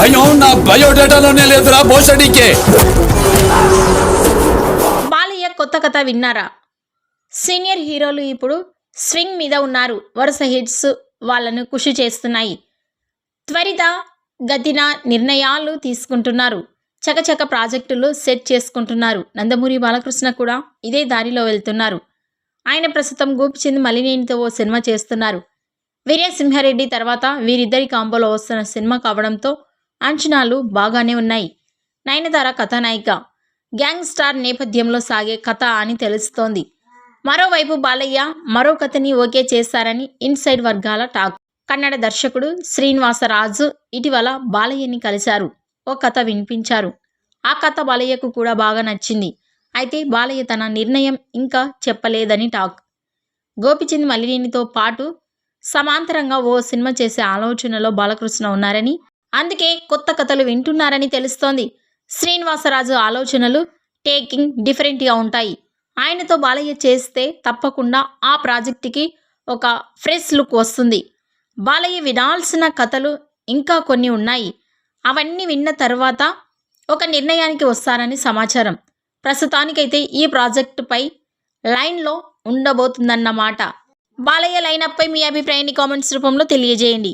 భయం నా బయోడేటాలోనే లేదురా భోసడికే. బాలయ్య కొత్త కథ విన్నారా? సీనియర్ హీరోలు ఇప్పుడు స్వింగ్ మీద ఉన్నారు. వరుస హిట్స్ వాళ్ళను కృషి చేస్తున్నాయి. త్వరిత గతిన నిర్ణయాలు తీసుకుంటున్నారు. చకచక ప్రాజెక్టులు సెట్ చేసుకుంటున్నారు. నందమూరి బాలకృష్ణ కూడా ఇదే దారిలో వెళ్తున్నారు. ఆయన ప్రస్తుతం గోపిచంద్ మలినేనితో ఓ సినిమా చేస్తున్నారు. వీరసింహారెడ్డి తర్వాత వీరిద్దరి కాంబోలో వస్తున్న సినిమా కావడంతో అంచనాలు బాగానే ఉన్నాయి. నయనతార కథానాయిక, గ్యాంగ్ స్టార్ నేపథ్యంలో సాగే కథ అని తెలుస్తోంది. మరోవైపు బాలయ్య మరో కథని ఓకే చేశారని ఇన్సైడ్ వర్గాల టాక్. కన్నడ దర్శకుడు శ్రీనివాసరాజు ఇటీవల బాలయ్యని కలిశారు. ఓ కథ వినిపించారు. ఆ కథ బాలయ్యకు కూడా బాగా నచ్చింది. అయితే బాలయ్య తన నిర్ణయం ఇంకా చెప్పలేదని టాక్. గోపిచంద్ మలినేనితో పాటు సమాంతరంగా ఓ సినిమా చేసే ఆలోచనలో బాలకృష్ణ ఉన్నారని, అందుకే కొత్త కథలు వింటున్నారని తెలుస్తోంది. శ్రీనివాసరాజు ఆలోచనలు టేకింగ్ డిఫరెంట్గా ఉంటాయి. ఆయనతో బాలయ్య చేస్తే తప్పకుండా ఆ ప్రాజెక్టుకి ఒక ఫ్రెష్ లుక్ వస్తుంది. బాలయ్య వినాల్సిన కథలు ఇంకా కొన్ని ఉన్నాయి. అవన్నీ విన్న తర్వాత ఒక నిర్ణయానికి వస్తారని సమాచారం. ప్రస్తుతానికైతే ఈ ప్రాజెక్టుపై లైన్లో ఉండబోతుందన్నమాట. బాలయ్య లైనప్పై మీ అభిప్రాయాన్ని కామెంట్స్ రూపంలో తెలియజేయండి.